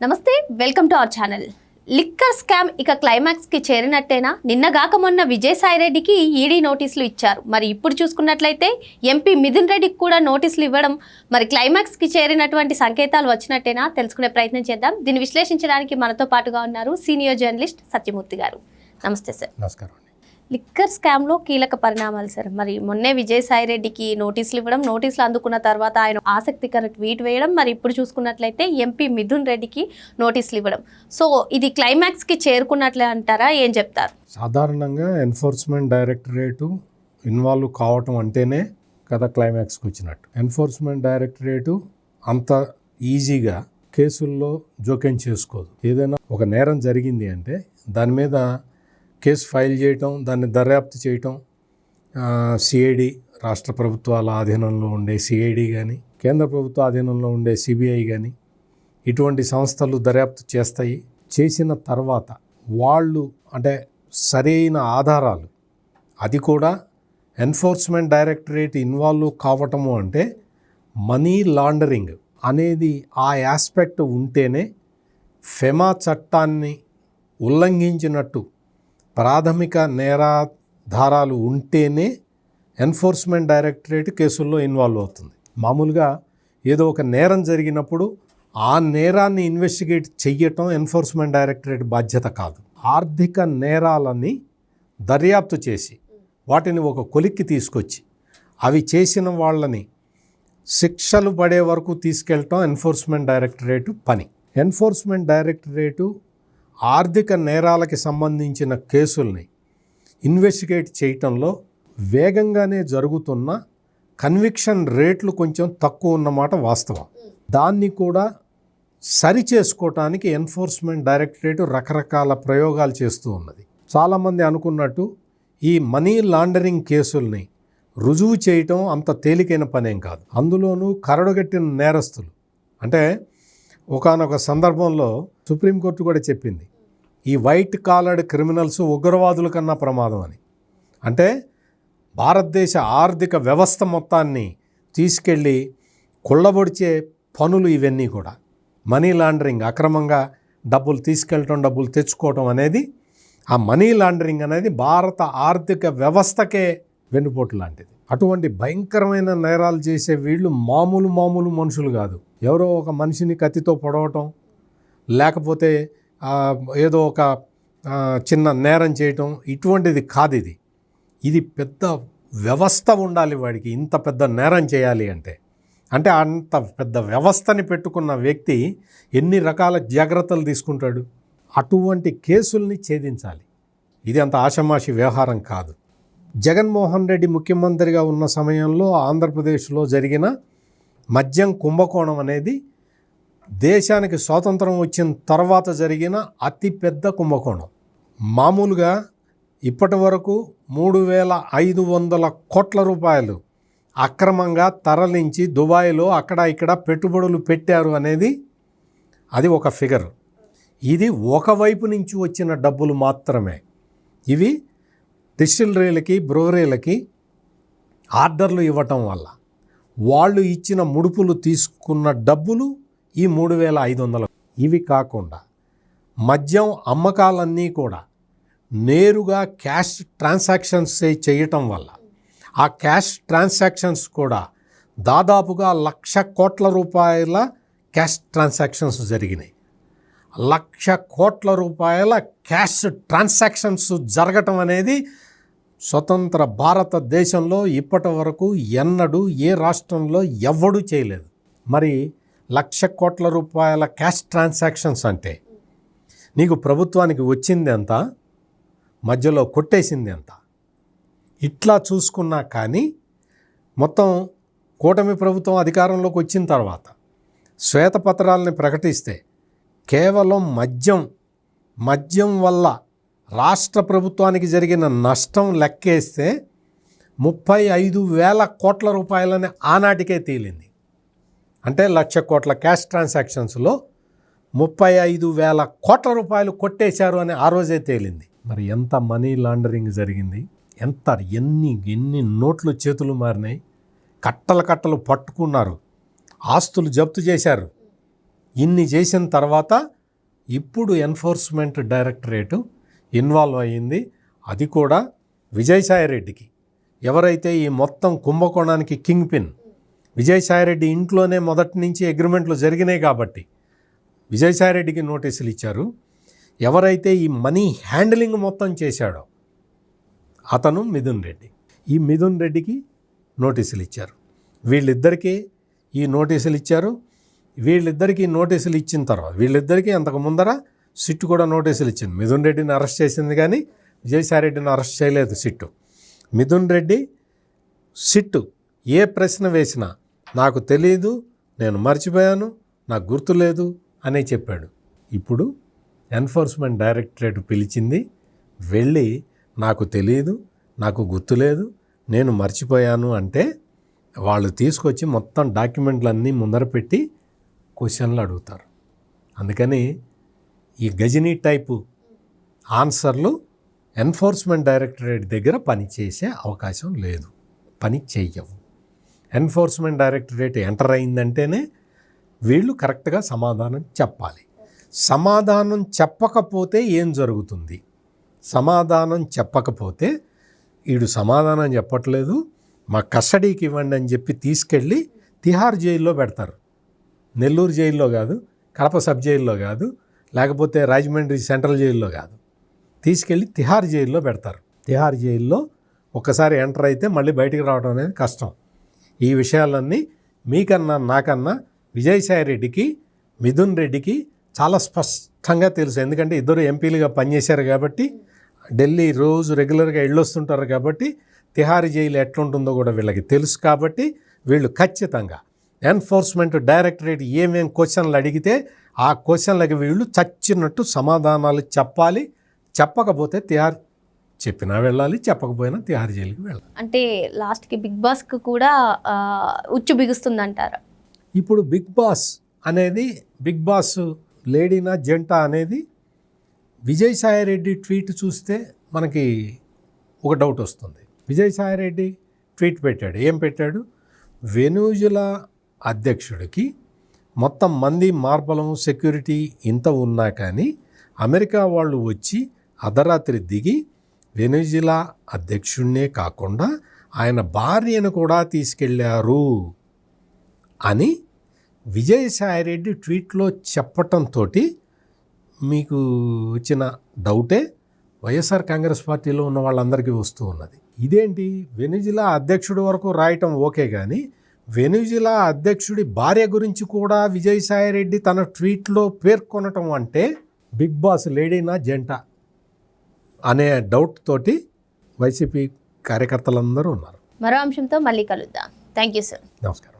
నమస్తే, welcome to our channel. Liquor scam ఇక క్లైమాక్స్కి చేరినట్టేనా? నిన్నగాక మొన్న విజయసాయిరెడ్డికి ఈడీ నోటీసులు ఇచ్చారు. మరి ఇప్పుడు చూసుకున్నట్లయితే ఎంపీ మిథున్ రెడ్డికి కూడా నోటీసులు ఇవ్వడం మరి క్లైమాక్స్కి చేరినటువంటి సంకేతాలు వచ్చినట్టేనా? తెలుసుకునే ప్రయత్నం చేద్దాం. దీన్ని విశ్లేషించడానికి మనతో పాటుగా ఉన్నారు సీనియర్ జర్నలిస్ట్ సత్యమూర్తి గారు. నమస్తే సార్. నమస్కారం. లిక్కర్ స్కామ్లో కీలక పరిణామాలు సార్. మరి మొన్నే విజయసాయిరెడ్డికి నోటీసులు ఇవ్వడం, నోటీసులు అందుకున్న తర్వాత ఆయన ఆసక్తికర ట్వీట్ వేయడం, మరి ఇప్పుడు చూసుకున్నట్లయితే ఎంపీ మిథున్ రెడ్డికి నోటీసులు ఇవ్వడం. సో ఇది క్లైమాక్స్కి చేరుకున్నట్లే అంటారా? ఏం చెప్తారు? సాధారణంగా ఎన్ఫోర్స్మెంట్ డైరెక్టరేటు ఇన్వాల్వ్ కావటం అంటేనే కదా క్లైమాక్స్కి వచ్చినట్టు. ఎన్ఫోర్స్మెంట్ డైరెక్టరేటు అంత ఈజీగా కేసుల్లో జోక్యం చేసుకోదు. ఏదైనా ఒక నేరం జరిగింది అంటే దాని మీద కేసు ఫైల్ చేయటం, దాన్ని దర్యాప్తు చేయటం సిఐడి, రాష్ట్ర ప్రభుత్వాల ఆధీనంలో ఉండే సిఐడి కానీ, కేంద్ర ప్రభుత్వ ఆధీనంలో ఉండే సిబిఐ కానీ, ఇటువంటి సంస్థలు దర్యాప్తు చేస్తాయి. చేసిన తర్వాత వాళ్ళు అంటే సరైన ఆధారాలు, అది కూడా ఎన్ఫోర్స్మెంట్ డైరెక్టరేట్ ఇన్వాల్వ్ కావటము అంటే మనీ లాండరింగ్ అనేది ఆ యాస్పెక్ట్ ఉంటేనే, ఫెమా చట్టాన్ని ఉల్లంఘించినట్టు ప్రాథమిక నేరాధారాలు ఉంటేనే ఎన్ఫోర్స్మెంట్ డైరెక్టరేట్ కేసుల్లో ఇన్వాల్వ్ అవుతుంది. మామూలుగా ఏదో ఒక నేరం జరిగినప్పుడు ఆ నేరాన్ని ఇన్వెస్టిగేట్ చెయ్యటం ఎన్ఫోర్స్మెంట్ డైరెక్టరేట్ బాధ్యత కాదు. ఆర్థిక నేరాలని దర్యాప్తు చేసి వాటిని ఒక కొలిక్కి తీసుకొచ్చి అవి చేసిన వాళ్ళని శిక్షలు పడే వరకు తీసుకెళ్ళటం ఎన్ఫోర్స్మెంట్ డైరెక్టరేట్ పని. ఎన్ఫోర్స్మెంట్ డైరెక్టరేటు ఆర్థిక నేరాలకి సంబంధించిన కేసుల్ని ఇన్వెస్టిగేట్ చేయటంలో వేగంగానే జరుగుతున్న కన్విక్షన్ రేట్లు కొంచెం తక్కువ ఉన్నమాట వాస్తవం. దాన్ని కూడా సరి చేసుకోవటానికి ఎన్ఫోర్స్మెంట్ డైరెక్టరేట్ రకరకాల ప్రయోగాలు చేస్తూ ఉన్నది. చాలామంది అనుకున్నట్టు ఈ మనీ లాండరింగ్ కేసుల్ని రుజువు చేయటం అంత తేలికైన పనేం కాదు. అందులోనూ కరడుగట్టిన నేరస్తులు అంటే ఒకానొక సందర్భంలో సుప్రీంకోర్టు కూడా చెప్పింది, ఈ వైట్ కాలర్డ్ క్రిమినల్స్ ఉగ్రవాదుల కన్నా ప్రమాదం అని. అంటే భారతదేశ ఆర్థిక వ్యవస్థ మొత్తాన్ని తీసుకెళ్ళి కొల్లబొడిచే పనులు ఇవన్నీ కూడా. మనీ లాండరింగ్, అక్రమంగా డబ్బులు తీసుకెళ్ళటం, డబ్బులు తెచ్చుకోవటం అనేది, ఆ మనీ లాండరింగ్ అనేది భారత ఆర్థిక వ్యవస్థకే వెన్నుపోటు లాంటిది. అటువంటి భయంకరమైన నేరాలు చేసే వీళ్ళు మామూలు మనుషులు కాదు. ఎవరో ఒక మనిషిని కత్తితో పొడవటం, లేకపోతే ఏదో ఒక చిన్న నేరం చేయటం, ఇటువంటిది కాదు. ఇది పెద్ద వ్యవస్థ ఉండాలి వాడికి. ఇంత పెద్ద నేరం చేయాలి అంటే అంత పెద్ద వ్యవస్థని పెట్టుకున్న వ్యక్తి ఎన్ని రకాల జాగ్రత్తలు తీసుకుంటాడు. అటువంటి కేసుల్ని ఛేదించాలి. ఇది అంత ఆషమాషి వ్యవహారం కాదు. జగన్మోహన్ రెడ్డి ముఖ్యమంత్రిగా ఉన్న సమయంలో ఆంధ్రప్రదేశ్లో జరిగిన మద్యం కుంభకోణం అనేది దేశానికి స్వాతంత్రం వచ్చిన తర్వాత జరిగిన అతిపెద్ద కుంభకోణం. మామూలుగా ఇప్పటి వరకు 3,500 కోట్ల రూపాయలు అక్రమంగా తరలించి దుబాయ్లో అక్కడ ఇక్కడ పెట్టుబడులు పెట్టారు అనేది అది ఒక ఫిగర్. ఇది ఒకవైపు నుంచి వచ్చిన డబ్బులు మాత్రమే. ఇవి డిస్టిలరీలకి, బ్రూవరీలకి ఆర్డర్లు ఇవ్వటం వల్ల వాళ్ళు ఇచ్చిన ముడుపులు తీసుకున్న డబ్బులు ఈ 3,500. ఇవి కాకుండా మద్యం అమ్మకాలన్నీ కూడా నేరుగా క్యాష్ ట్రాన్సాక్షన్స్ చేయటం వల్ల ఆ క్యాష్ ట్రాన్సాక్షన్స్ కూడా దాదాపుగా 1,00,000 కోట్ల రూపాయల క్యాష్ ట్రాన్సాక్షన్స్ జరిగినాయి. 1,00,000 కోట్ల రూపాయల క్యాష్ ట్రాన్సాక్షన్స్ జరగటం అనేది స్వతంత్ర భారతదేశంలో ఇప్పటి వరకు ఎన్నడూ ఏ రాష్ట్రంలో ఎవ్వడూ చేయలేదు. మరి 1,00,000 కోట్ల రూపాయల క్యాష్ ట్రాన్సాక్షన్స్ అంటే నీకు ప్రభుత్వానికి వచ్చింది ఎంత, మధ్యలో కొట్టేసింది ఎంత? ఇట్లా చూసుకున్నా కానీ మొత్తం కూటమి ప్రభుత్వం అధికారంలోకి వచ్చిన తర్వాత శ్వేతపత్రాలని ప్రకటిస్తే కేవలం మద్యం వల్ల రాష్ట్ర ప్రభుత్వానికి జరిగిన నష్టం లెక్కేస్తే 35,000 కోట్ల రూపాయలని ఆనాటికే తేలింది. అంటే 1,00,000 కోట్ల క్యాష్ ట్రాన్సాక్షన్స్లో 35,000 కోట్ల రూపాయలు కొట్టేశారు అని ఆ రోజే తేలింది. మరి ఎంత మనీ లాండరింగ్ జరిగింది, ఎన్ని నోట్లు చేతులు మారినాయి, కట్టలు పట్టుకున్నారు, ఆస్తులు జప్తు చేశారు. ఇన్ని చేసిన తర్వాత ఇప్పుడు ఎన్ఫోర్స్మెంట్ డైరెక్టరేటు ఇన్వాల్వ్ అయ్యింది. అది కూడా విజయసాయిరెడ్డికి, ఎవరైతే ఈ మొత్తం కుంభకోణానికి కింగ్ పిన్, విజయసాయిరెడ్డి ఇంట్లోనే మొదటి నుంచి అగ్రిమెంట్లు జరిగినాయి కాబట్టి విజయసాయిరెడ్డికి నోటీసులు ఇచ్చారు. ఎవరైతే ఈ మనీ హ్యాండ్లింగ్ మొత్తం చేశాడో అతను మిథున్ రెడ్డి. ఈ మిథున్ రెడ్డికి నోటీసులు ఇచ్చారు. వీళ్ళిద్దరికీ ఈ నోటీసులు ఇచ్చారు. వీళ్ళిద్దరికీ నోటీసులు ఇచ్చిన తర్వాత వీళ్ళిద్దరికీ అంతకు ముందర సిట్టు కూడా నోటీసులు ఇచ్చింది. మిథున్ రెడ్డిని అరెస్ట్ చేసింది కానీ విజయసాయిరెడ్డిని అరెస్ట్ చేయలేదు సిట్టు. మిథున్ రెడ్డి సిట్టు ఏ ప్రశ్న వేసినా నాకు తెలియదు, నేను మర్చిపోయాను, నాకు గుర్తులేదు అని చెప్పాడు. ఇప్పుడు ఎన్ఫోర్స్మెంట్ డైరెక్టరేట్ పిలిచింది. వెళ్ళి నాకు తెలియదు, నాకు గుర్తులేదు, నేను మర్చిపోయాను అంటే వాళ్ళు తీసుకొచ్చి మొత్తం డాక్యుమెంట్లన్నీ ముందర పెట్టి క్వశ్చన్లు అడుగుతారు. అందుకని ఈ గజనీ టైపు ఆన్సర్లు ఎన్ఫోర్స్మెంట్ డైరెక్టరేట్ దగ్గర పనిచేసే అవకాశం లేదు, పని చెయ్యవు. ఎన్ఫోర్స్మెంట్ డైరెక్టరేట్ ఎంటర్ అయిందంటేనే వీళ్ళు కరెక్ట్గా సమాధానం చెప్పాలి. సమాధానం చెప్పకపోతే ఏం జరుగుతుంది? సమాధానం చెప్పకపోతే వీడు సమాధానం చెప్పట్లేదు, మా కస్టడీకి ఇవ్వండి అని చెప్పి తీసుకెళ్ళి తిహార్ జైల్లో పెడతారు. నెల్లూరు జైల్లో కాదు, కడప సబ్ జైల్లో కాదు, లేకపోతే రాజమండ్రి సెంట్రల్ జైల్లో కాదు, తీసుకెళ్ళి తిహార్ జైల్లో పెడతారు. తిహార్ జైల్లో ఒక్కసారి ఎంటర్ అయితే మళ్ళీ బయటికి రావడం అనేది కష్టం. ఈ విషయాలన్నీ మీకన్నా నాకన్నా విజయసాయిరెడ్డికి, మిథున్ రెడ్డికి చాలా స్పష్టంగా తెలుసు. ఎందుకంటే ఇద్దరు ఎంపీలుగా పనిచేశారు కాబట్టి, ఢిల్లీ రోజు రెగ్యులర్గా వెళ్ళొస్తుంటారు కాబట్టి తిహార్ జైలు ఎట్లుంటుందో కూడా వీళ్ళకి తెలుసు. కాబట్టి వీళ్ళు ఖచ్చితంగా ఎన్ఫోర్స్మెంట్ డైరెక్టరేట్ ఏమేం క్వశ్చన్లు అడిగితే ఆ క్వశ్చన్లకి వీళ్ళు చచ్చినట్టు సమాధానాలు చెప్పాలి. చెప్పకపోతే తిహార్, చెప్పినా వెళ్ళాలి, చెప్పకపోయినా తిహార్ జైలుకి వెళ్ళాలి. అంటే లాస్ట్కి బిగ్ బాస్కి కూడా ఉచ్చు బిగుస్తుందంటారు. ఇప్పుడు బిగ్ బాస్ అనేది, బిగ్ బాస్ లేడీనా జంట అనేది విజయసాయిరెడ్డి ట్వీట్ చూస్తే మనకి ఒక డౌట్ వస్తుంది. విజయసాయిరెడ్డి ట్వీట్ పెట్టాడు. ఏం పెట్టాడు? వెనెజులా అధ్యక్షుడికి మొత్తం మంది, మార్బలం, సెక్యూరిటీ ఇంత ఉన్నా కానీ అమెరికా వాళ్ళు వచ్చి అర్ధరాత్రి దిగి వెనెజులా అధ్యక్షుడినే కాకుండా ఆయన భార్యను కూడా తీసుకెళ్లారు అని విజయసాయిరెడ్డి ట్వీట్లో చెప్పటంతో మీకు వచ్చిన డౌటే వైఎస్ఆర్ కాంగ్రెస్ పార్టీలో ఉన్న వాళ్ళందరికీ వస్తూ ఉన్నది. ఇదేంటి, వెనెజులా అధ్యక్షుడి వరకు రాయటం ఓకే, కానీ వెనెజులా అధ్యక్షుడి భార్య గురించి కూడా విజయసాయిరెడ్డి తన ట్వీట్లో పేర్కొనటం అంటే బిగ్ బాస్ లేడీనా జంట అనే డౌట్ తోటి వైసీపీ కార్యకర్తలందరూ ఉన్నారు. మరో అంశంతో మళ్ళీ కలుద్దాం. Thank you sir. నమస్కారం.